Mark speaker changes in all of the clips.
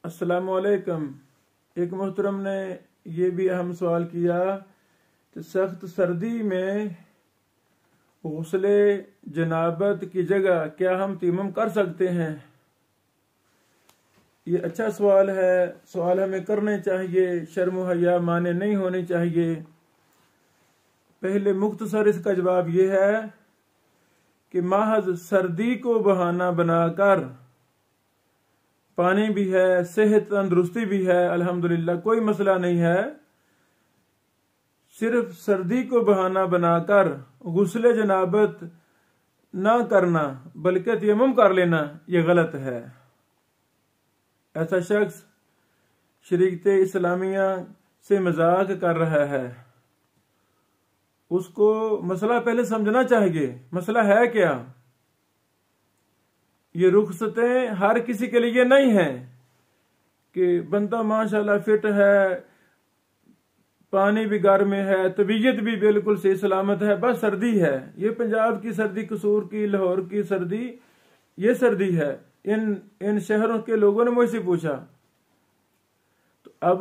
Speaker 1: अस्सलामुअलैकुम। एक मोहतरम ने ये भी अहम सवाल किया कि सख्त सर्दी में गुस्ले जनाबत की जगह क्या हम तयम्मुम कर सकते हैं। ये अच्छा सवाल है। सवाल हमें करने चाहिए, शर्म हया माने नहीं होनी चाहिए। पहले मुख्तसर इसका जवाब ये है कि महज सर्दी को बहाना बनाकर, पानी भी है, सेहत तंदुरुस्ती भी है, अल्हम्दुलिल्लाह कोई मसला नहीं है, सिर्फ सर्दी को बहाना बनाकर गुस्ले जनाबत ना करना बल्कि तयम्मुम कर लेना ये गलत है। ऐसा शख्स शरीयत इस्लामिया से मजाक कर रहा है। उसको मसला पहले समझना चाहिए। मसला है क्या? ये रुखसतें हर किसी के लिए नहीं है कि बंदा माशाल्लाह फिट है, पानी भी गर्म है, तबीयत भी बिल्कुल सही सलामत है, बस सर्दी है। ये पंजाब की सर्दी, कसूर की, लाहौर की सर्दी, ये सर्दी है। इन शहरों के लोगों ने मुझसे पूछा, तो अब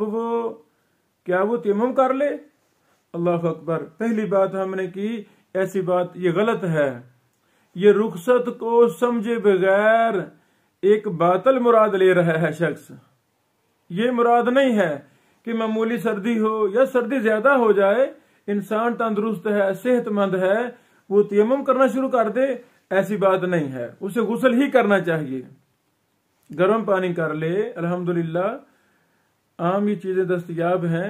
Speaker 1: क्या वो तयम्मुम कर ले? अल्लाह अकबर। पहली बात हमने की, ऐसी बात ये गलत है। ये रुखसत को समझे बगैर एक बातिल मुराद ले रहा है शख्स। ये मुराद नहीं है कि मामूली सर्दी हो या सर्दी ज्यादा हो जाए, इंसान तंदुरुस्त है, सेहतमंद है, वो तयम्मुम करना शुरू कर दे, ऐसी बात नहीं है। उसे गुस्ल ही करना चाहिए। गर्म पानी कर ले, अल्हम्दुलिल्लाह आम ये चीजें दस्तयाब हैं।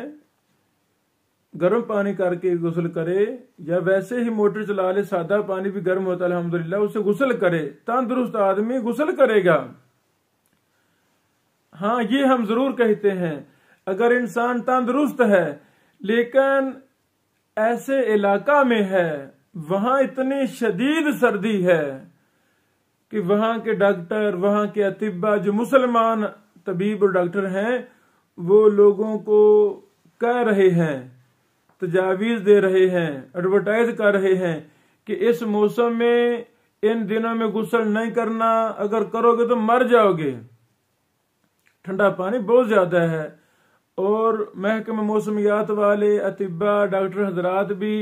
Speaker 1: गर्म पानी करके गुस्ल करे, या वैसे ही मोटर चला ले, सादा पानी भी गर्म होता है अल्हम्दुलिल्लाह, उससे गुस्ल करे। तंदुरुस्त आदमी गुस्ल करेगा। हाँ, ये हम जरूर कहते हैं, अगर इंसान तंदुरुस्त है लेकिन ऐसे इलाका में है वहां इतनी शदीद सर्दी है कि वहां के डॉक्टर, वहां के अतिब्बा, जो मुसलमान तबीब और डॉक्टर हैं, वो लोगों को कह रहे हैं, तजावीज दे रहे हैं, एडवर्टाइज कर रहे हैं कि इस मौसम में इन दिनों में गुस्ल नहीं करना, अगर करोगे तो मर जाओगे। ठंडा पानी बहुत ज्यादा है। और महकमा मौसमियात वाले अतिब्बा, डॉक्टर हजरात भी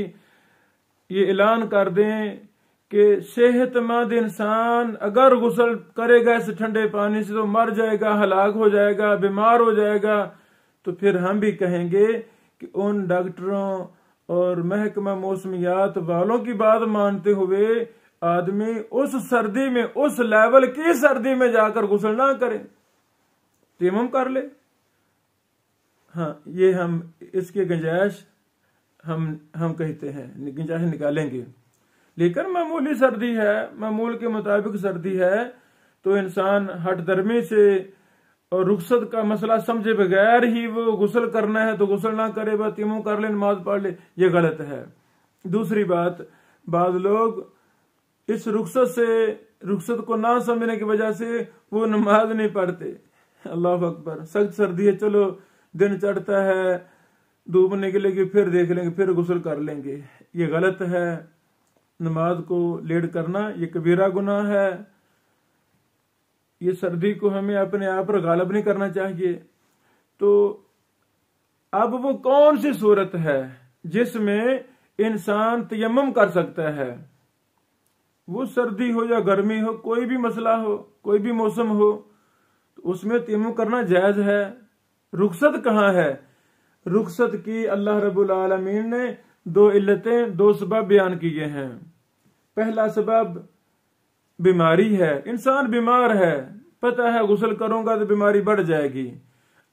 Speaker 1: ये ऐलान कर दें कि सेहतमंद इंसान अगर गुस्ल करेगा इस ठंडे पानी से तो मर जाएगा, हलाक हो जाएगा, बीमार हो जाएगा। तो फिर हम भी कहेंगे कि उन डॉक्टरों और महकमा मौसमियात वालों की बात मानते हुए आदमी उस सर्दी में, उस लेवल की सर्दी में जाकर गुस्ल ना करे, तयम्मुम कर ले। हाँ, ये हम इसकी गुंजाइश हम कहते हैं, गुंजाइश निकालेंगे। लेकिन मामूली सर्दी है, मामूल के मुताबिक सर्दी है, तो इंसान हठधर्मी से और रुखसत का मसला समझे बगैर ही वो गुस्ल करना है तो गुस्ल ना करे, बस तयम्मुम कर ले, नमाज पढ़ ले, ये गलत है। दूसरी बात, बाद लोग इस रुखसत को ना समझने की वजह से वो नमाज नहीं पढ़ते। अल्लाह अकबर। सख्त सर्दी है, चलो दिन चढ़ता है, धूप निकलेगी, फिर देख लेंगे, फिर गुस्ल कर लेंगे, ये गलत है। नमाज को लेट करना ये कबीरा गुनाह है। ये सर्दी को हमें अपने आप पर गालिब नहीं करना चाहिए। तो अब वो कौन सी सूरत है जिसमें इंसान तयम्मुम कर सकता है? वो सर्दी हो या गर्मी हो, कोई भी मसला हो, कोई भी मौसम हो, तो उसमें तयम्मुम करना जायज है। रुखसत कहाँ है? रुखसत की अल्लाह रब्बुल आलमीन ने दो इल्लतें, दो सबब बयान किए हैं। पहला सबब बीमारी है। इंसान बीमार है, पता है गुस्ल करूंगा तो बीमारी बढ़ जाएगी।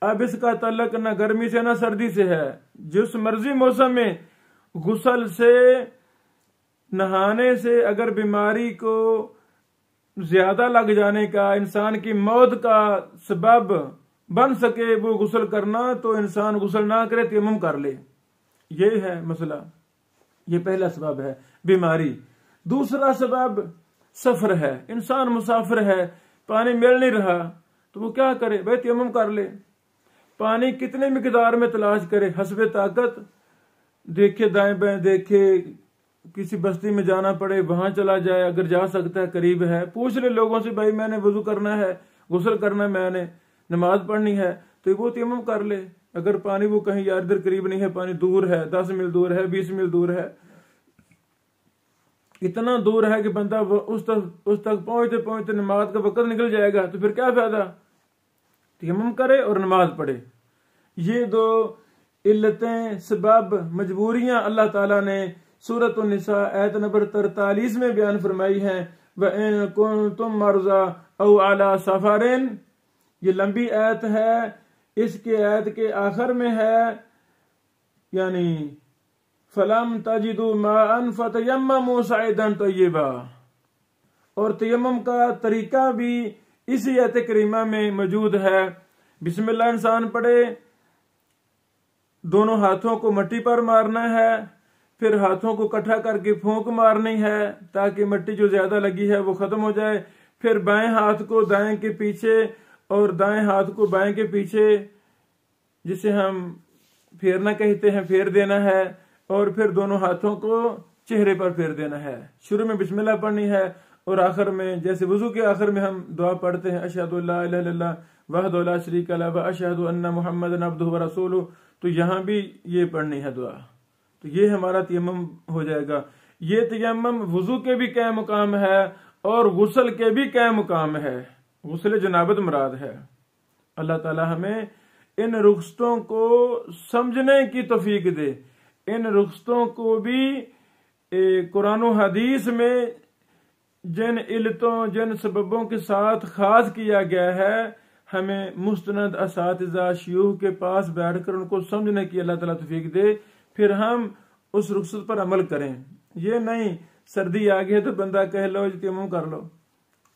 Speaker 1: अब इसका तल्लक न गर्मी से न सर्दी से है। जिस मर्जी मौसम में गुस्ल से, नहाने से अगर बीमारी को ज्यादा लग जाने का, इंसान की मौत का सबब बन सके वो गुस्ल करना, तो इंसान गुस्ल ना करे, तयम्मुम कर ले। ये है मसला। ये पहला सबब है, बीमारी। दूसरा सबब सफर है। इंसान मुसाफिर है, पानी मिल नहीं रहा, तो वो क्या करे? भाई तयम्मुम कर ले। पानी कितने मिकदार में तलाश करे, हस्बे ताकत देखे, दाएं बाएं देखे, किसी बस्ती में जाना पड़े वहां चला जाए, अगर जा सकता है, करीब है, पूछ ले लोगों से, भाई मैंने वजू करना है, गुस्ल करना है मैंने, नमाज पढ़नी है तो वो तयम्मुम कर ले। अगर पानी वो कहीं यार इधर करीब नहीं है, पानी दूर है, 10 मील दूर है, 20 मील दूर है, इतना दूर है कि बंदा उस तक पहुंचते पहुंचते नमाज का वक्त निकल जाएगा, तो फिर क्या फायदा। तयम्मुम करे और नमाज पढ़े। ये दो इल्लतें, सबब, मजबूरियां अल्लाह ताला ने सूरत निसा आयत नंबर 43 में बयान फरमाई हैं। व इन कुंतुम मरज़ा औ अला सफरिन, ये लंबी आयत है, इसके आयत के आखिर में है यानी फलम तजिदु माअन फतयम्ममु सईदन तय्यबा, और तयम्मुम का तरीका भी इसी आयत करीमा में मौजूद है। बिस्मिल्लाह इंसान पढ़े, दोनों हाथों को मट्टी पर मारना है, फिर हाथों को इकट्ठा करके फूंक मारनी है ताकि मिट्टी जो ज्यादा लगी है वो खत्म हो जाए। फिर बाएं हाथ को दाएं के पीछे और दाएं हाथ को बाएं के पीछे, जिसे हम फेरना कहते हैं, फेर देना है, और फिर दोनों हाथों को चेहरे पर फेर देना है। शुरू में बिस्मिल्लाह पढ़नी है और आखिर में, जैसे वुजू के आखिर में हम दुआ पढ़ते हैं अशहदु अल्ला इलाहा इल्लल्लाह वहदहु ला शरीका लहु व अशहदु अन्ना मुहम्मदन अब्दुहु व रसूलुहु, तो यहाँ भी ये पढ़नी है दुआ। तो ये हमारा तयम्मुम हो जाएगा। ये तयम्मुम वुजू के भी क्या मुकाम है और गुस्ल के भी क्या मुकाम है। गुस्ल जनाबत मुराद है। अल्लाह ताला हमें इन रुखसतों को समझने की तौफीक दे। इन रुखसतों को भी कुरान और हदीस में जिन इल्लतों, जिन सबबों के साथ खास किया गया है, हमें मुस्तनद असातिज़ा शयूख के पास बैठकर उनको समझने की अल्लाह ताला तौफीक दे, फिर हम उस रुखसत पर अमल करें। ये नहीं सर्दी आ गई है तो बंदा कह लो तयम्मुम कर लो।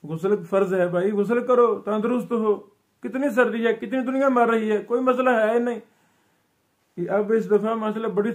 Speaker 1: गुस्ल फर्ज है भाई, गुस्ल करो, तंदुरुस्त हो। कितनी सर्दी है, कितनी दुनिया मर रही है, कोई मसला है नहीं। अब इस दफा मसला बड़ी